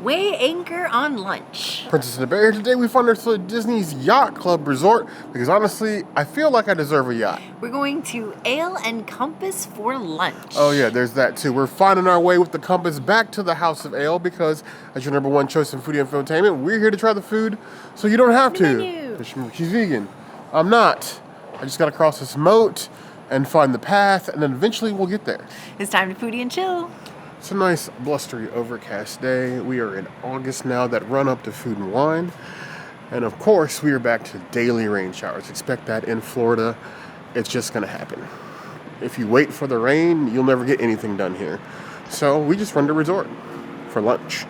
Weigh anchor on lunch. Princess and the Bear. Today we find ourselves at Disney's Yacht Club Resort because honestly, I feel like I deserve a yacht. We're going to Ale and Compass for lunch. Oh yeah, there's that too. We're finding our way with the compass back to the House of Ale because as your number one choice in foodie and infotainment, we're here to try the food so you don't have to. Menu. She's vegan. I'm not. I just gotta cross this moat and find the path and then eventually we'll get there. It's time to foodie and chill. It's a nice, blustery, overcast day. We are in August now, that run up to Food and Wine. And of course, we are back to daily rain showers. Expect that in Florida. It's just gonna happen. If you wait for the rain, you'll never get anything done here. So we just run to resort for lunch.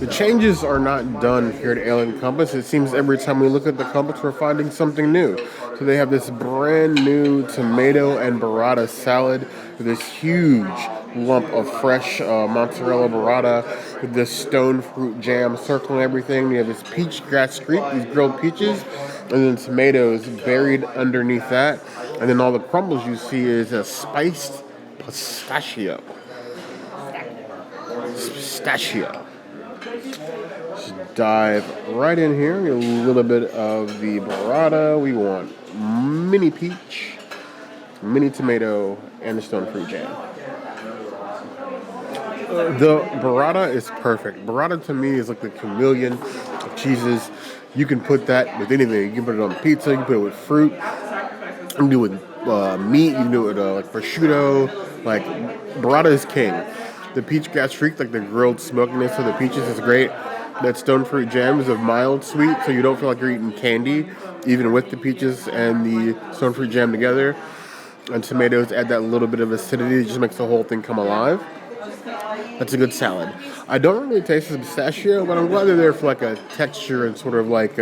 The changes are not done here at Ale and Compass. It seems every time we look at the compass, we're finding something new. So they have this brand new tomato and burrata salad with this huge lump of fresh mozzarella burrata with this stone fruit jam circling everything. You have this peach Gastrique, these grilled peaches, and then tomatoes buried underneath that. And then all the crumbles you see is a spiced pistachio. Pistachio. Just dive right in here. Get a little bit of the burrata. We want mini peach, mini tomato, and the stone fruit jam. The burrata is perfect. Burrata to me is like the chameleon of cheeses. You can put that with anything. You can put it on pizza. You can put it with fruit. You can do it with meat. You can do it with like prosciutto. Like burrata is king. The peach gastrique, like the grilled smokiness of the peaches, is great. That stone fruit jam is a mild sweet, so you don't feel like you're eating candy, even with the peaches and the stone fruit jam together. And tomatoes add that little bit of acidity. It just makes the whole thing come alive. That's a good salad. I don't really taste the pistachio, but I'm glad they're there for like a texture and sort of like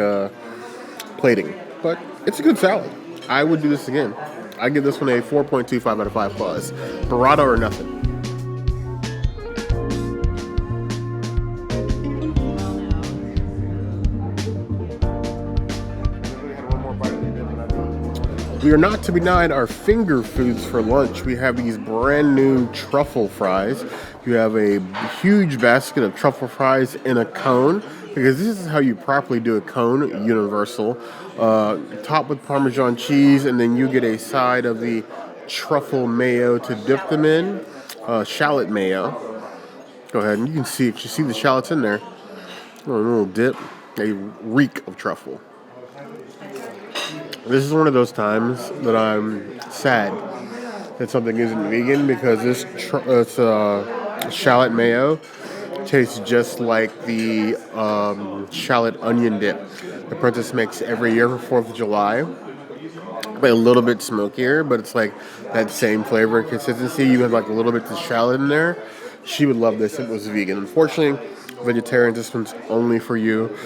plating. But it's a good salad. I would do this again. I give this one a 4.25 out of 5 plus. Burrata or nothing. We are not to be denied our finger foods for lunch. We have these brand new truffle fries. You have a huge basket of truffle fries in a cone, because this is how you properly do a cone, universal. Topped with Parmesan cheese, and then you get a side of the truffle mayo to dip them in. Shallot mayo. Go ahead, and you can see it. You see the shallots in there. A little dip. A reek of truffle. This is one of those times that I'm sad that something isn't vegan, because this shallot mayo tastes just like the shallot onion dip the Princess makes every year for 4th of July. But a little bit smokier, but it's like that same flavor and consistency. You have like a little bit of shallot in there. She would love this if it was vegan. Unfortunately, vegetarians, this one's only for you.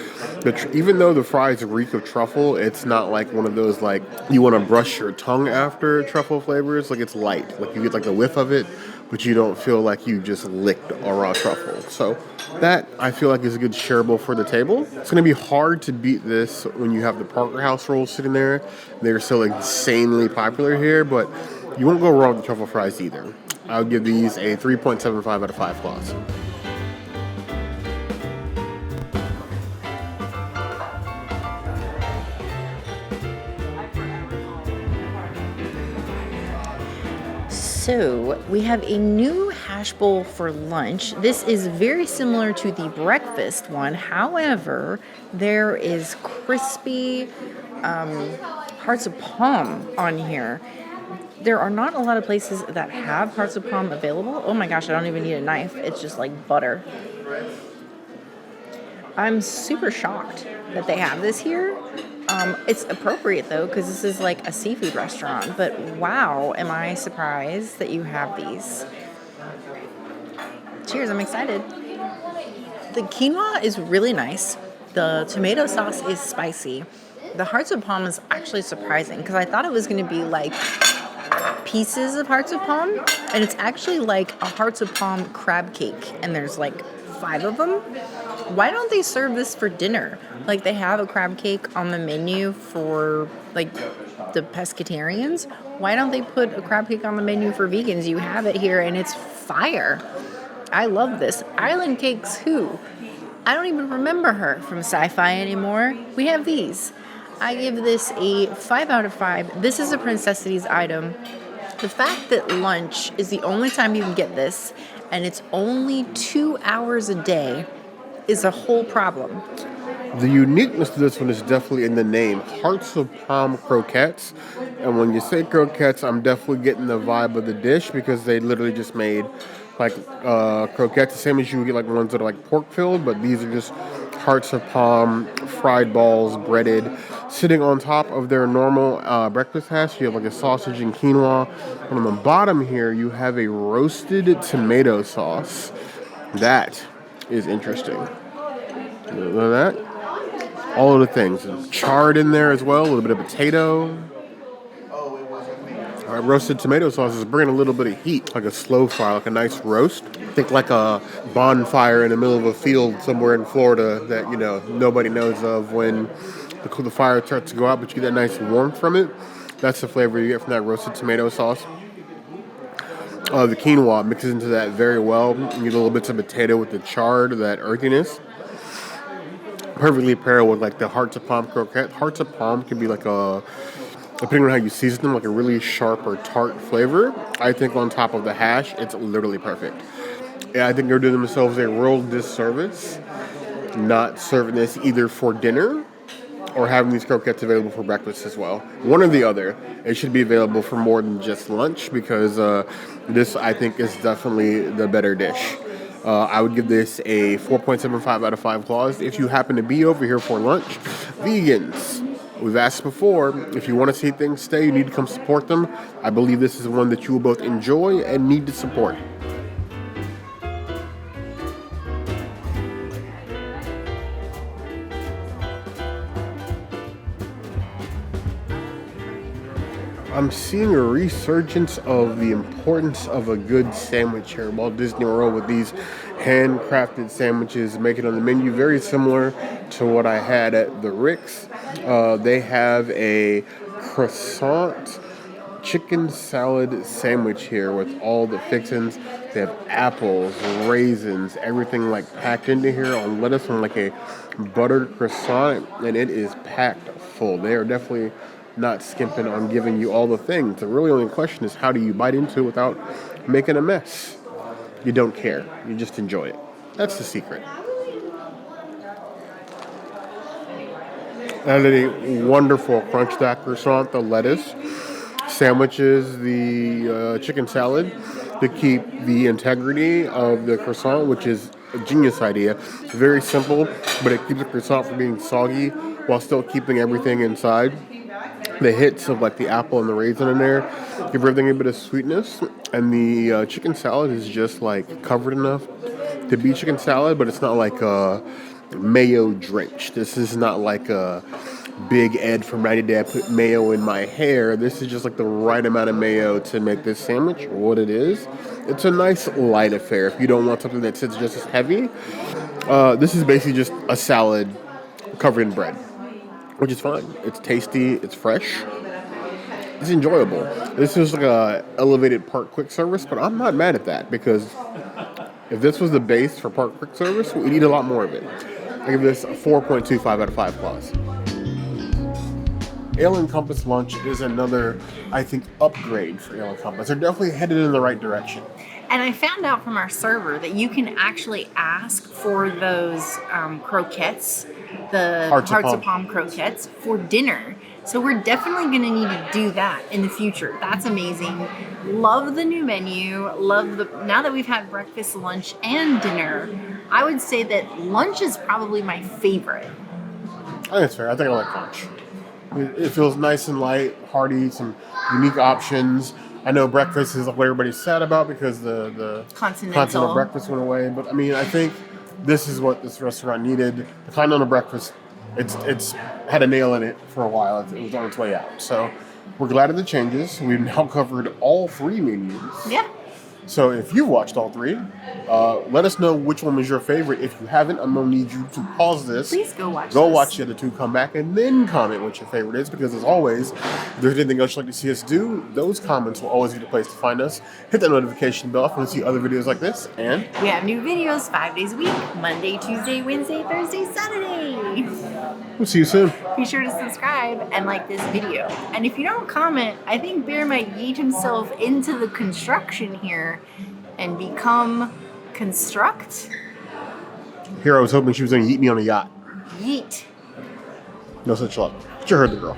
Even though the fries reek of truffle, it's not like one of those like you want to brush your tongue after truffle flavors. Like it's light, like you get like the whiff of it, but you don't feel like you just licked a raw truffle. So that I feel like is a good shareable for the table. It's going to be hard to beat this when you have the Parker House rolls sitting there. They're so insanely popular here, but you won't go wrong with the truffle fries either. I'll give these a 3.75 out of 5 plus. So we have a new hash bowl for lunch. This is very similar to the breakfast one. However, there is crispy hearts of palm on here. There are not a lot of places that have hearts of palm available. Oh my gosh, I don't even need a knife. It's just like butter. I'm super shocked that they have this here. It's appropriate though, because this is like a seafood restaurant, but wow, am I surprised that you have these. Cheers, I'm excited. The quinoa is really nice. The tomato sauce is spicy. The hearts of palm is actually surprising, because I thought it was going to be like pieces of hearts of palm, and it's actually like a hearts of palm crab cake, and there's like 5 of them. Why don't they serve this for dinner? Like they have a crab cake on the menu for like the pescatarians. Why don't they put a crab cake on the menu for vegans? You have it here and it's fire. I love this. Island Cakes who? I don't even remember her from Sci-Fi anymore. We have these. I give this a 5 out of 5. This is a Princessities item. The fact that lunch is the only time you can get this, and it's only 2 hours a day, is a whole problem. The uniqueness to this one is definitely in the name, Hearts of Palm Croquettes. And when you say croquettes, I'm definitely getting the vibe of the dish because they literally just made like croquettes, the same as you would get like ones that are like pork filled, but these are just hearts of palm, fried balls, breaded, sitting on top of their normal breakfast hash. You have like a sausage and quinoa. And on the bottom here, you have a roasted tomato sauce. That is interesting. Look at that. All of the things. Chard in there as well, a little bit of potato. Roasted tomato sauce is bringing a little bit of heat, like a slow fry, like a nice roast. Think like a bonfire in the middle of a field somewhere in Florida that, you know, nobody knows of when the fire starts to go out, but you get that nice warmth from it. That's the flavor you get from that roasted tomato sauce. The quinoa mixes into that very well. You get a little bits of potato with the chard, that earthiness. Perfectly paired with like the Hearts of Palm croquette. Hearts of Palm can be like a, depending on how you season them, like a really sharp or tart flavor. I think on top of the hash, it's literally perfect. Yeah, I think they're doing themselves a real disservice not serving this either for dinner or having these croquettes available for breakfast as well. One or the other. It should be available for more than just lunch because this, I think, is definitely the better dish. I would give this a 4.75 out of 5 claws. If you happen to be over here for lunch, vegans, we've asked before, if you want to see things stay, you need to come support them. I believe this is one that you will both enjoy and need to support. I'm seeing a resurgence of the importance of a good sandwich here at Walt Disney World with these handcrafted sandwiches making on the menu, very similar to what I had at the Rick's. They have a croissant chicken salad sandwich here with all the fixings. They have apples, raisins, everything like packed into here on lettuce on like a buttered croissant, and it is packed full. They are definitely not skimping on giving you all the things. The really only question is how do you bite into it without making a mess? You don't care. You just enjoy it. That's the secret. And a wonderful crunch stack croissant, the lettuce, sandwiches, the chicken salad to keep the integrity of the croissant, which is a genius idea. Very simple, but it keeps the croissant from being soggy while still keeping everything inside. The hits of like the apple and the raisin in there give everything a bit of sweetness, and the chicken salad is just like covered enough to be chicken salad, but it's not like a mayo drenched. This is not like a Big Ed from 90 Day I put mayo in my hair. This is just like the right amount of mayo to make this sandwich what it is. It's a nice light affair if you don't want something that sits just as heavy. This is basically just a salad covered in bread, which is fine. It's tasty, it's fresh, it's enjoyable. This is like a elevated park quick service, but I'm not mad at that because if this was the base for park quick service, we'd eat a lot more of it. I give this a 4.25 out of 5 claws. Ale and Compass lunch is another, I think, upgrade for Ale and Compass. They're definitely headed in the right direction. And I found out from our server that you can actually ask for those croquettes, the Hearts of Palm croquettes, for dinner. So we're definitely going to need to do that in the future. That's amazing. Love the new menu. Now that we've had breakfast, lunch, and dinner, I would say that lunch is probably my favorite. I think it's fair. I think I like lunch. It feels nice and light, hearty, some unique options. I know breakfast is what everybody's sad about because the continental breakfast went away. But I mean, I think this is what this restaurant needed. The continental breakfast, it's had a nail in it for a while. It was on its way out. So we're glad of the changes. We've now covered all 3 menus. Yeah. So if you've watched all three, let us know which one was your favorite. If you haven't, I'm going to need you to pause this. Please go watch Go this. watch the other two, come back, and then comment what your favorite is. Because as always, if there's anything else you'd like to see us do, those comments will always be the place to find us. Hit that notification bell if you want to see other videos like this. And We have new videos 5 days a week, Monday, Tuesday, Wednesday, Thursday, Saturday. we'll see you soon. Be sure to subscribe and like this video. And if you don't comment, I think Bear might yeet himself into the construction here and become construct. Here I was hoping she was going to eat me on a yacht. Yeet. No such luck. But you heard the girl.